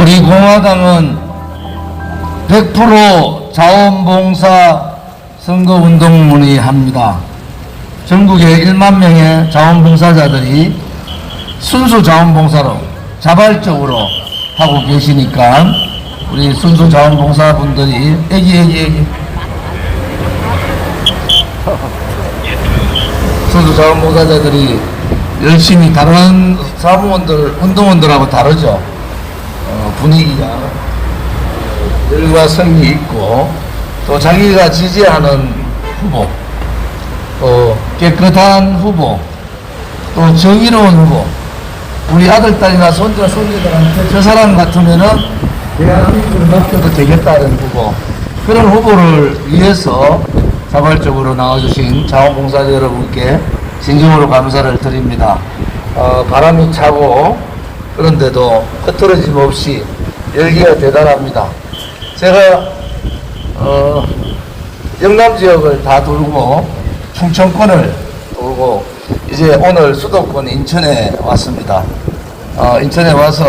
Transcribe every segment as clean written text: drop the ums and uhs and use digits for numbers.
우리 공화당은 100% 자원봉사 선거운동 문의합니다. 전국에 1만 명의 자원봉사자들이 순수 자원봉사로 자발적으로 하고 계시니까 우리 순수 자원봉사분들이 애기 순수 자원봉사자들이 열심히 다른 사무원들, 운동원들하고 다르죠. 분위기가 열과 성이 있고 또 자기가 지지하는 후보, 또 깨끗한 후보, 또 정의로운 후보, 우리 아들, 딸이나 손주들한테 저 사람 같으면은 대한민국을 맡겨도 되겠다는 후보, 그런 후보를 위해서 자발적으로 나와주신 자원봉사자 여러분께 진심으로 감사를 드립니다. 바람이 차고 그런데도 흐트러짐 없이 열기가 대단합니다. 제가 영남 지역을 다 돌고 충청권을 돌고 이제 오늘 수도권 인천에 왔습니다. 인천에 와서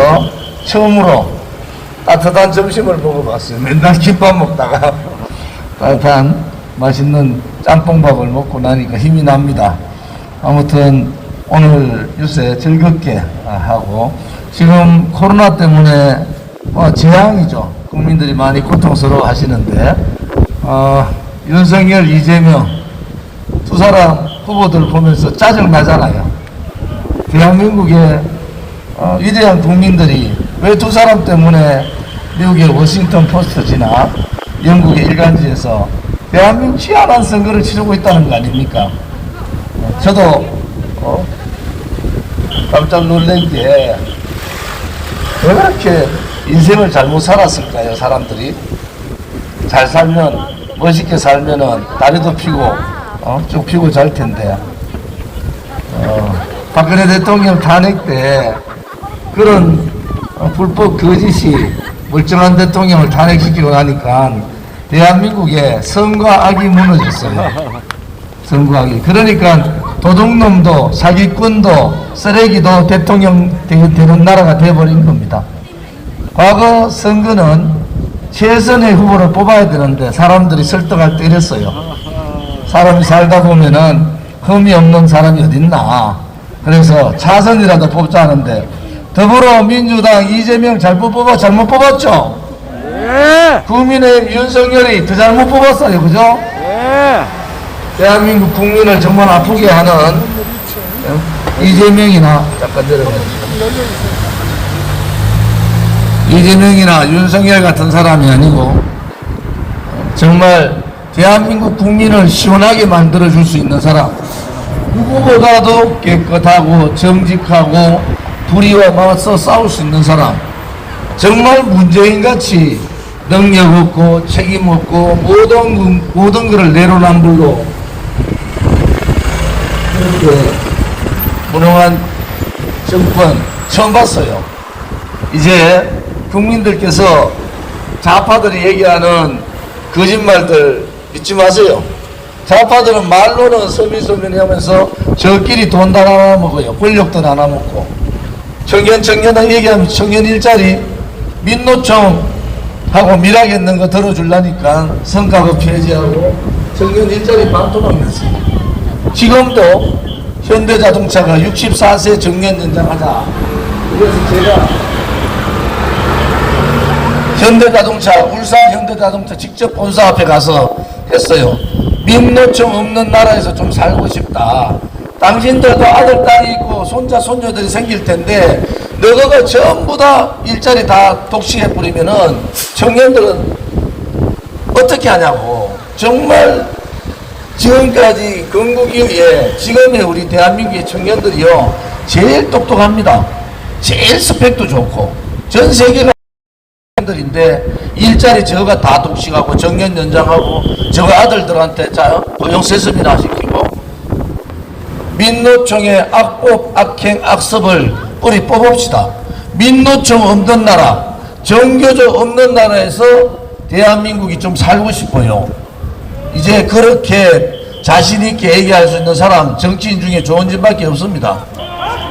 처음으로 따뜻한 점심을 먹어봤어요. 맨날 김밥 먹다가 따뜻한 맛있는 짬뽕밥을 먹고 나니까 힘이 납니다. 아무튼 오늘 요새 즐겁게 하고 지금 코로나 때문에 재앙이죠. 국민들이 많이 고통스러워 하시는데 윤석열, 이재명 두 사람 후보들 보면서 짜증나잖아요. 대한민국의 위대한 국민들이 왜 두 사람 때문에 미국의 워싱턴 포스트지나 영국의 일간지에서 대한민국 희한한 선거를 치르고 있다는 거 아닙니까? 저도 깜짝 놀란 게 왜 그렇게 인생을 잘못 살았을까요? 사람들이 잘 살면, 멋있게 살면은 다리도 피고 쭉 피고 잘 텐데 박근혜 대통령 탄핵 때 그런 불법 거짓이 멀쩡한 대통령을 탄핵시키고 나니까 대한민국에 선과 악이 무너졌어요. 선과 악이. 그러니까 도둑놈도 사기꾼도 쓰레기도 대통령 되는 나라가 돼버린 겁니다. 과거 선거는 최선의 후보를 뽑아야 되는데 사람들이 설득할 때 이랬어요. 사람이 살다 보면은 흠이 없는 사람이 어딨나. 그래서 차선이라도 뽑자 하는데 더불어민주당 이재명 잘못 뽑았죠? 네. 국민의힘 윤석열이 더 잘못 뽑았어요. 그죠? 네. 대한민국 국민을 정말 아프게 하는 이재명이나 잠깐 내려가시죠. 이재명이나 윤석열 같은 사람이 아니고 정말 대한민국 국민을 시원하게 만들어줄 수 있는 사람, 누구보다도 깨끗하고 정직하고 불의와 맞서 싸울 수 있는 사람, 정말 문재인같이 능력 없고 책임 없고 모든 것을 내로남불로 그렇게 무능한 정권 처음 봤어요. 이제 국민들께서 좌파들이 얘기하는 거짓말들 믿지 마세요. 좌파들은 말로는 서민서민이 하면서 저끼리 돈 다 나눠 먹어요. 권력도 나눠 먹고. 청년 얘기하면 청년 일자리 민노총하고 밀하겠는 거 들어주려니까 성과급 폐지하고 청년 일자리 반토막냈어요. 지금도 현대자동차가 64세 정년 연장하자. 그래서 제가 현대자동차, 울산 현대자동차 직접 본사 앞에 가서 했어요. 민노총 없는 나라에서 좀 살고 싶다. 당신들도 아들, 딸이 있고 손자, 손녀들이 생길 텐데 너가 전부 다 일자리 다 독식해버리면은 청년들은 어떻게 하냐고. 정말 지금까지 건국 이후에 지금의 우리 대한민국의 청년들이요 제일 똑똑합니다. 제일 스펙도 좋고 전 세계가 인데 일자리 저가 다 독식하고 정년 연장하고 저거 아들들한테 자 고용 세습이나 시키고 민노총의 악법, 악행, 악습을 뿌리 뽑읍시다. 민노총 없는 나라, 정교조 없는 나라에서 대한민국이 좀 살고 싶어요. 이제 그렇게 자신있게 얘기할 수 있는 사람 정치인 중에 조원진밖에 없습니다.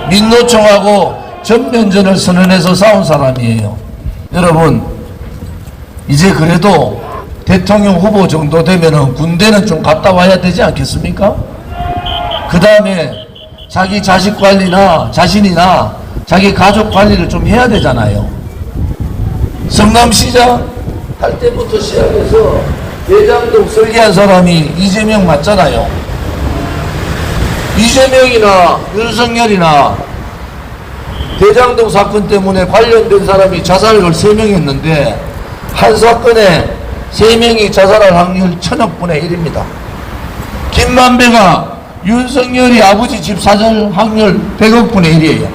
민노총하고 전면전을 선언해서 싸운 사람이에요. 여러분, 이제 그래도 대통령 후보 정도 되면은 군대는 좀 갔다 와야 되지 않겠습니까? 그 다음에 자기 자식 관리나 자신이나 자기 가족 관리를 좀 해야 되잖아요. 성남시장 할 때부터 시작해서 대장동 설계한 사람이 이재명 맞잖아요. 이재명이나 윤석열이나 대장동 사건 때문에 관련된 사람이 자살을 3명 했는데 한 사건에 3명이 자살할 확률 1000억분의 1입니다. 김만배가 윤석열이 아버지 집 사살 확률 100억분의 1이에요.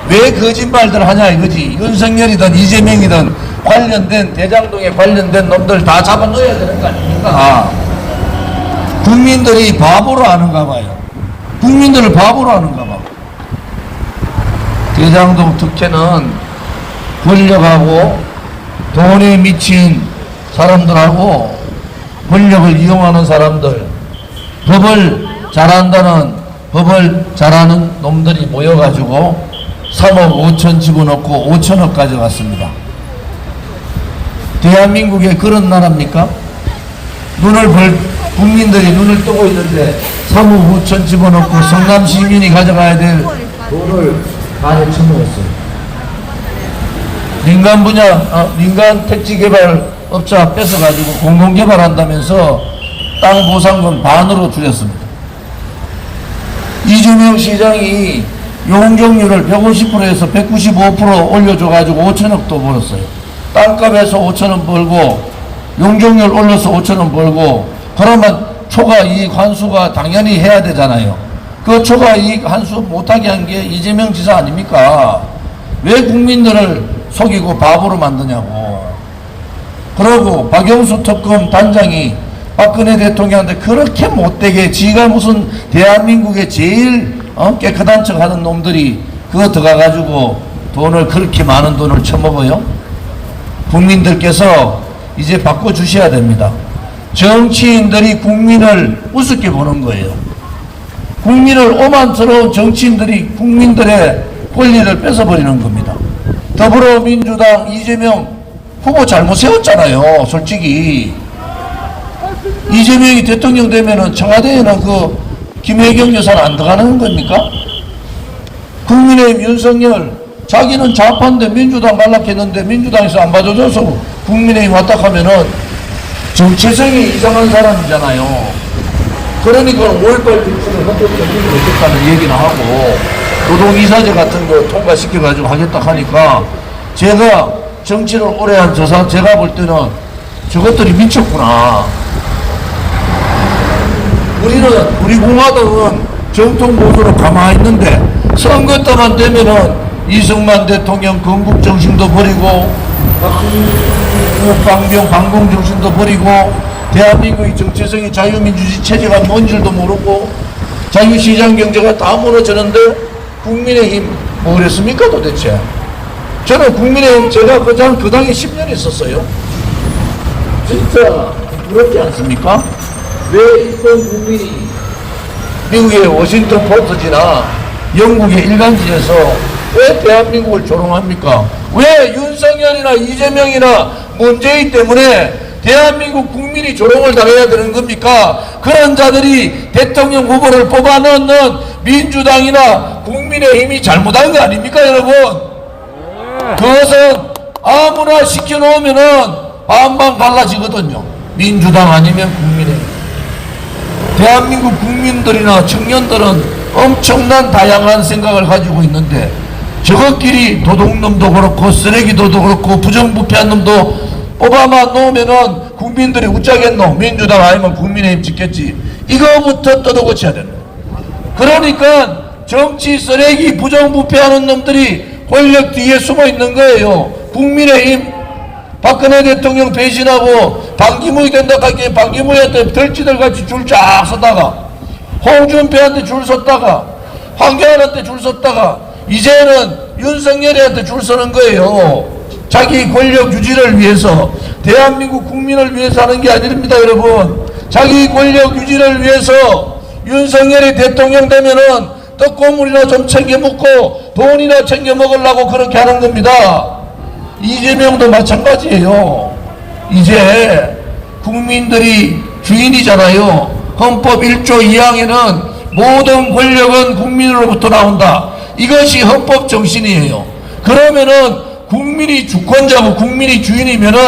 왜 거짓말들 하냐 이거지. 윤석열이든 이재명이든 관련된 대장동에 관련된 놈들 다 잡아넣어야 되는 거 아닙니까? 국민들이 바보로 아는가 봐요. 국민들을 바보로 아는가 봐. 대장동 특혜는 권력하고 돈에 미친 사람들하고 권력을 이용하는 사람들, 법을 잘하는 놈들이 모여가지고 3억 5천 집어넣고 5천억 가져갔습니다. 대한민국에 그런 나라입니까? 국민들이 눈을 뜨고 있는데 3억 5천 집어넣고 성남 시민이 가져가야 될 돈을 많이 처먹었어요. 민간 택지개발업자 뺏어가지고 공공개발한다면서 땅 보상금 반으로 줄였습니다. 이재명 시장이 용적률을 150%에서 195% 올려줘가지고 5천억도 벌었어요. 땅값에서 5천원 벌고 용적률 올려서 5천원 벌고, 그러면 초과이익 환수가 당연히 해야 되잖아요. 그 초과이익 환수 못하게 한 게 이재명 지사 아닙니까? 왜 국민들을 속이고 바보로 만드냐고. 그러고 박영수 특검 단장이 박근혜 대통령한테 그렇게 못되게 지가 무슨 대한민국의 제일 깨끗한 척 하는 놈들이 그거 들어가가지고 돈을 그렇게 많은 돈을 처먹어요? 국민들께서 이제 바꿔주셔야 됩니다. 정치인들이 국민을 우습게 보는 거예요. 국민을 오만스러운 정치인들이 국민들의 권리를 뺏어버리는 겁니다. 더불어민주당 이재명 후보 잘못 세웠잖아요. 솔직히 이재명이 대통령 되면은 청와대에는 그 김혜경 여사는 안 들어가는 겁니까? 국민의힘 윤석열 자기는 좌파인데 민주당 갈락했는데 민주당에서 안 봐줘서 국민의힘 왔다 하면은 정체성이 이상한 사람이잖아요. 그러니까 5.18 정치를 헌법적으로 어떻다는 얘기나 하고 노동이사제 같은 거 통과시켜가지고 하겠다 하니까 제가 정치를 오래 한 제가 볼 때는 저것들이 미쳤구나. 우리 공화당은 정통 보수로 가만히 있는데 선거 때만 되면은 이승만 대통령 건국 정신도 버리고 방공 정신도 버리고 대한민국의 정체성이 자유민주주의 체제가 뭔 줄도 모르고 자유시장 경제가 다 무너지는데 국민의힘 뭐 그랬습니까 도대체? 저는 국민의힘 제가 그 당에 10년 있었어요. 진짜 부럽지 않습니까? 왜 이번 국민이 미국의 워싱턴 포스트지나 영국의 일간지에서 왜 대한민국을 조롱합니까? 왜 윤석열이나 이재명이나 문재인 때문에 대한민국 국민이 조롱을 당해야 되는 겁니까? 그런 자들이 대통령 후보를 뽑아넣는 민주당이나 국민의힘이 잘못한 거 아닙니까 여러분? 그것은 아무나 시켜놓으면은 반반 갈라지거든요. 민주당 아니면 국민의힘. 대한민국 국민들이나 청년들은 엄청난 다양한 생각을 가지고 있는데 저것끼리 도둑놈도 그렇고 쓰레기도도 그렇고 부정부패한 놈도 오바마 놓으면은 국민들이 웃자겠노. 민주당 아니면 국민의힘 찍겠지. 이거부터 뜯어고쳐야 된다. 그러니까 정치 쓰레기 부정부패하는 놈들이 권력 뒤에 숨어 있는 거예요. 국민의힘 박근혜 대통령 배신하고 반기문이 된다 하기에 반기문한테 덜지들 같이 줄 쫙 서다가 홍준표한테 줄 섰다가 황교안한테 줄 섰다가 이제는 윤석열이한테 줄 서는 거예요. 자기 권력 유지를 위해서 대한민국 국민을 위해서 하는 게 아닙니다 여러분. 자기 권력 유지를 위해서 윤석열이 대통령 되면은 떡고물이나 좀 챙겨 먹고 돈이나 챙겨 먹으려고 그렇게 하는 겁니다. 이재명도 마찬가지예요. 이제 국민들이 주인이잖아요. 헌법 1조 2항에는 모든 권력은 국민으로부터 나온다. 이것이 헌법 정신이에요. 그러면은 국민이 주권자고 국민이 주인이면은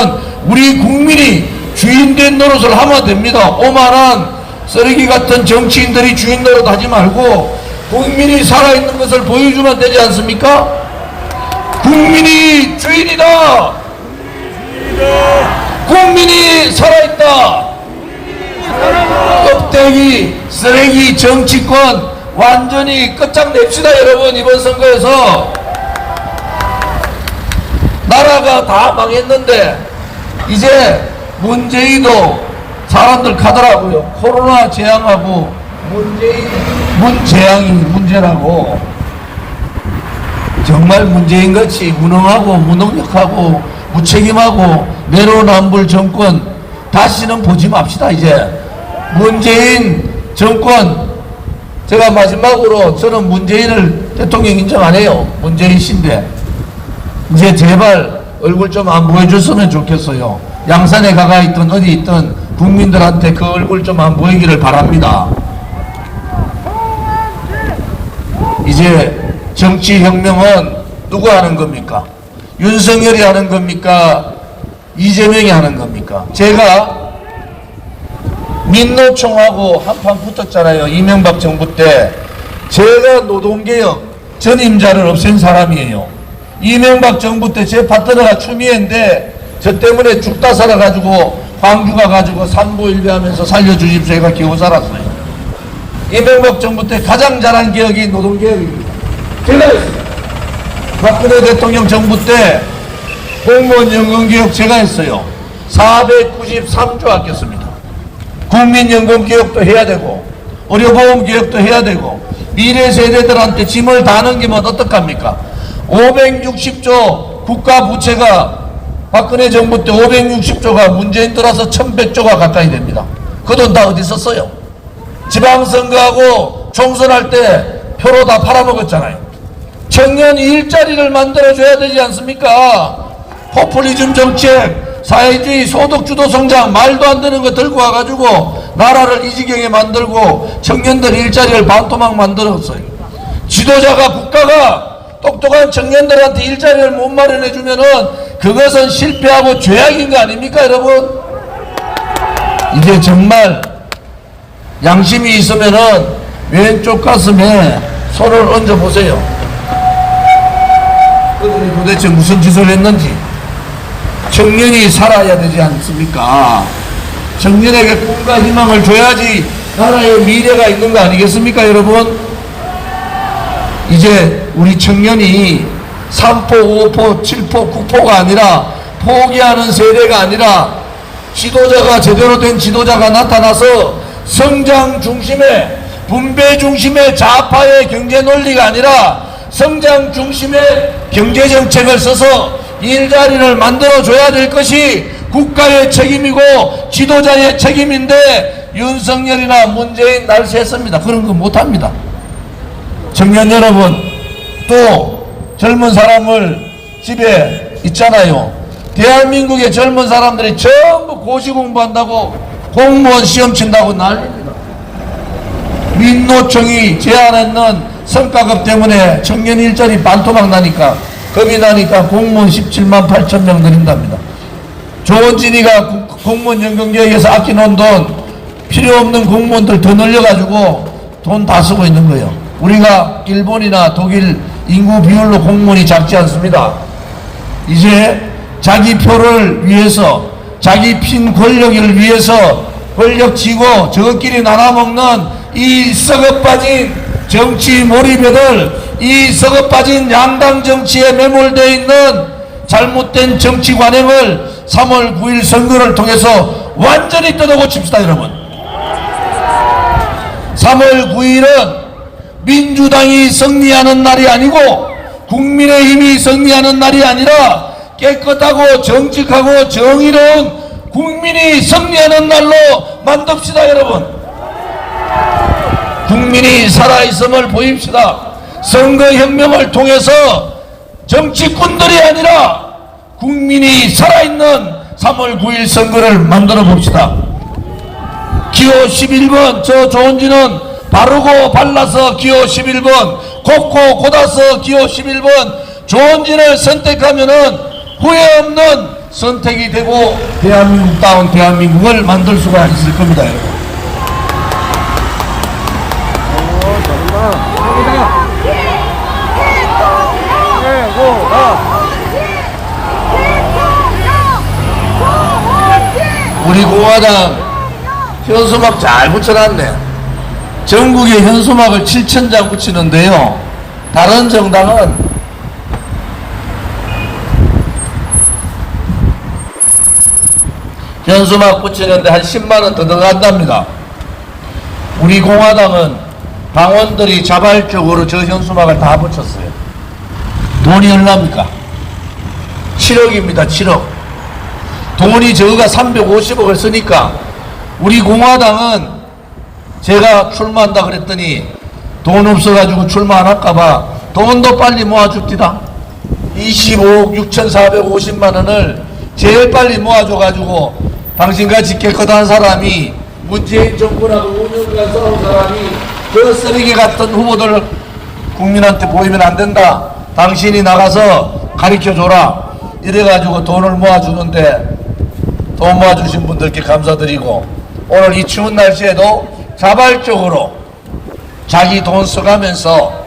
우리 국민이 주인된 노릇을 하면 됩니다. 오만한 쓰레기 같은 정치인들이 주인 노릇 하지 말고 국민이 살아있는 것을 보여주면 되지 않습니까? 국민이 주인이다. 국민이 살아있다. 껍데기 쓰레기 정치권 완전히 끝장냅시다. 여러분, 이번 선거에서 나라가 다 망했는데 이제 문재인도 사람들 가더라고요. 코로나 재앙하고 문재앙이 문제라고. 정말 문재인같이 무능하고 무능력하고 무책임하고 내로남불 정권 다시는 보지 맙시다. 이제 문재인 정권, 제가 마지막으로 저는 문재인을 대통령 인정 안 해요. 문재인 씨인데 이제 제발 얼굴 좀 안 보여줬으면 좋겠어요. 양산에 가가 있든 어디 있든 국민들한테 그 얼굴 좀 안 보이기를 바랍니다. 이제 정치혁명은 누가 하는 겁니까? 윤석열이 하는 겁니까? 이재명이 하는 겁니까? 제가 민노총하고 한판 붙었잖아요. 이명박 정부 때. 제가 노동개혁 전임자를 없앤 사람이에요. 이명박 정부 때 제 파트너가 추미애인데 저 때문에 죽다 살아가지고 광주 가가지고 산보일배하면서 살려주십시오. 제가 겨우 살았어요. 이명박 정부 때 가장 잘한 개혁이 노동개혁입니다. 제가 했어요. 박근혜 대통령 정부 때 공무원 연금개혁 제가 했어요. 493조 아꼈습니다. 국민연금 개혁도 해야 되고 의료보험 개혁도 해야 되고 미래 세대들한테 짐을 다 넘기면 어떡합니까? 560조 국가 부채가 박근혜 정부 때 560조가 문재인 들어서 1100조가 가까이 됩니다. 그 돈 다 어디 썼어요? 지방선거하고 총선할 때 표로 다 팔아먹었잖아요. 청년 일자리를 만들어줘야 되지 않습니까? 포퓰리즘 정책, 사회주의 소득주도 성장, 말도 안 되는 거 들고 와가지고 나라를 이 지경에 만들고 청년들 일자리를 반토막 만들었어요. 지도자가 국가가 똑똑한 청년들한테 일자리를 못 마련해주면은 그것은 실패하고 죄악인 거 아닙니까, 여러분? 이제 정말 양심이 있으면은 왼쪽 가슴에 손을 얹어보세요. 그들이 도대체 무슨 짓을 했는지. 청년이 살아야 되지 않습니까? 청년에게 꿈과 희망을 줘야지 나라의 미래가 있는 거 아니겠습니까, 여러분? 이제 우리 청년이 3포, 5포, 7포, 9포가 아니라 포기하는 세대가 아니라 지도자가 제대로 된 지도자가 나타나서 성장 중심의 분배 중심의 좌파의 경제 논리가 아니라 성장 중심의 경제 정책을 써서 일자리를 만들어줘야 될 것이 국가의 책임이고 지도자의 책임인데 윤석열이나 문재인 날씨했습니다. 그런 거 못합니다. 청년 여러분, 또 젊은 사람을 집에 있잖아요. 대한민국의 젊은 사람들이 전부 고시 공부한다고 공무원 시험 친다고 난립니다. 민노총이 제안했는 성과급 때문에 청년 일자리 반토막 나니까 겁이 나니까 공무원 17만 8천 명 드린답니다. 조원진이가 공무원 연금개혁에서 아껴놓은 돈 필요 없는 공무원들 더 늘려가지고 돈 다 쓰고 있는 거예요. 우리가 일본이나 독일 인구 비율로 공무원이 작지 않습니다. 이제 자기 표를 위해서 자기 핀 권력을 위해서 권력 쥐고 저것끼리 나눠먹는 이 썩어빠진 정치 몰입애들, 이 썩어빠진 양당 정치에 매몰되어 있는 잘못된 정치 관행을 3월 9일 선거를 통해서 완전히 뜯어고칩시다. 여러분, 3월 9일은 민주당이 승리하는 날이 아니고 국민의힘이 승리하는 날이 아니라 깨끗하고 정직하고 정의로운 국민이 승리하는 날로 만듭시다. 여러분, 국민이 살아있음을 보입시다. 선거혁명을 통해서 정치꾼들이 아니라 국민이 살아있는 3월 9일 선거를 만들어 봅시다. 기호 11번 저 조은진은 바르고 발라서 기호 11번, 곱고 곧아서 기호 11번 조은진을 선택하면은 후회 없는 선택이 되고 대한민국다운 대한민국을 만들 수가 있을 겁니다, 여러분. 우리 공화당 현수막 잘 붙여놨네. 전국에 현수막을 7,000장 붙이는데요. 다른 정당은 현수막 붙이는데 한 10만원 더 들어간답니다. 우리 공화당은 당원들이 자발적으로 저 현수막을 다 붙였어요. 돈이 얼마입니까? 7억입니다. 7억. 돈이 저가 350억을 쓰니까 우리 공화당은 제가 출마한다 그랬더니 돈 없어가지고 출마 안 할까봐 돈도 빨리 모아줍디다. 25억 6,450만 원을 제일 빨리 모아줘가지고 당신같이 깨끗한 사람이 문재인 정부하고 5년간 싸운 사람이 그 쓰레기 같은 후보들 국민한테 보이면 안 된다. 당신이 나가서 가르쳐줘라. 이래가지고 돈을 모아주는데 돈 모아주신 분들께 감사드리고 오늘 이 추운 날씨에도 자발적으로 자기 돈 써가면서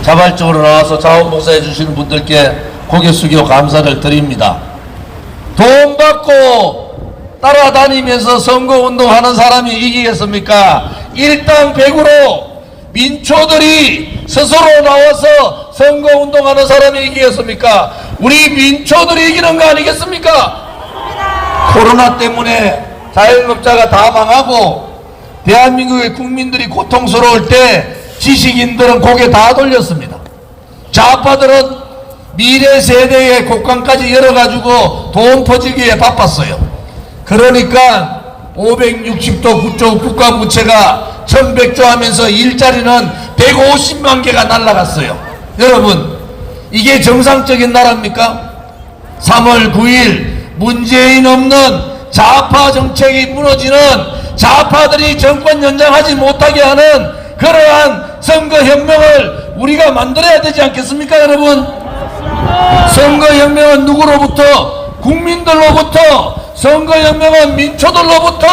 자발적으로 나와서 자원봉사해 주시는 분들께 고개 숙여 감사를 드립니다. 돈 받고 따라다니면서 선거운동하는 사람이 이기겠습니까? 일당백으로 민초들이 스스로 나와서 선거운동하는 사람이 이기겠습니까? 우리 민초들이 이기는 거 아니겠습니까? 코로나 때문에 자영업자가 다 망하고 대한민국의 국민들이 고통스러울 때 지식인들은 고개 다 돌렸습니다. 좌파들은 미래 세대의 곡간까지 열어가지고 돈 퍼지기에 바빴어요. 그러니까 560도 9조 국가 부채가 1100조 하면서 일자리는 150만 개가 날라갔어요. 여러분, 이게 정상적인 나라입니까? 3월 9일 문재인 없는 좌파 정책이 무너지는 좌파들이 정권 연장하지 못하게 하는 그러한 선거혁명을 우리가 만들어야 되지 않겠습니까, 여러분? 선거혁명은 누구로부터? 국민들로부터. 선거혁명은 민초들로부터.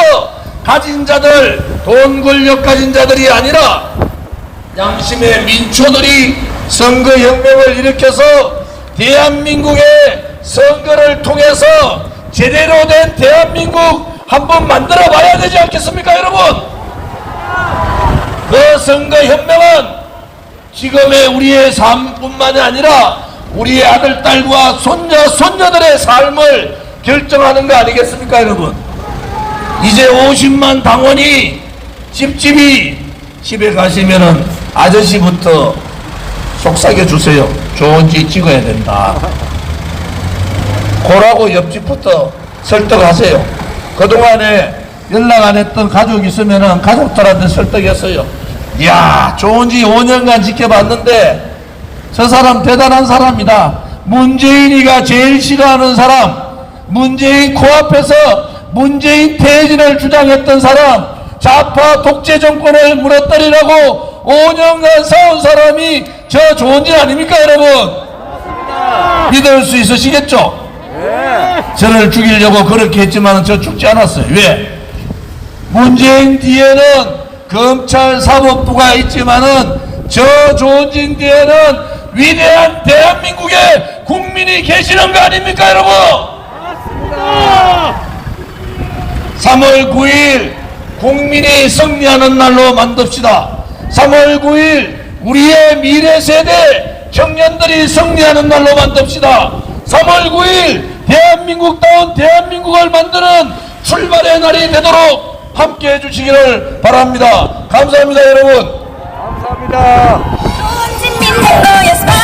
가진 자들, 돈 권력 가진 자들이 아니라 양심의 민초들이 선거혁명을 일으켜서 대한민국의 선거를 통해서 제대로 된 대한민국 한번 만들어 봐야 되지 않겠습니까, 여러분? 그 선거혁명은 지금의 우리의 삶뿐만이 아니라 우리의 아들, 딸과 손자, 손녀들의 삶을 결정하는 거 아니겠습니까, 여러분? 이제 50만 당원이 집에 가시면은 아저씨부터 속삭여 주세요. 좋은지 찍어야 된다. 고라고 옆집부터 설득하세요. 그동안에 연락 안 했던 가족 있으면은 가족들한테 설득했어요. 이야, 좋은지 5년간 지켜봤는데 저 사람 대단한 사람이다. 문재인이가 제일 싫어하는 사람, 문재인 코앞에서 문재인 퇴진을 주장했던 사람, 좌파 독재 정권을 무너뜨리라고 5년간 싸운 사람이 저 좋은지 아닙니까, 여러분? 믿을 수 있으시겠죠? 저를 죽이려고 그렇게 했지만 저 죽지 않았어요. 왜? 문재인 뒤에는 검찰 사법부가 있지만은 저 조은진 뒤에는 위대한 대한민국의 국민이 계시는 거 아닙니까, 여러분? 3월 9일 국민이 승리하는 날로 만듭시다. 3월 9일 우리의 미래 세대 청년들이 승리하는 날로 만듭시다. 3월 9일 대한민국다운 대한민국을 만드는 출발의 날이 되도록 함께 해주시기를 바랍니다. 감사합니다, 여러분. 감사합니다. 조은진 민주노예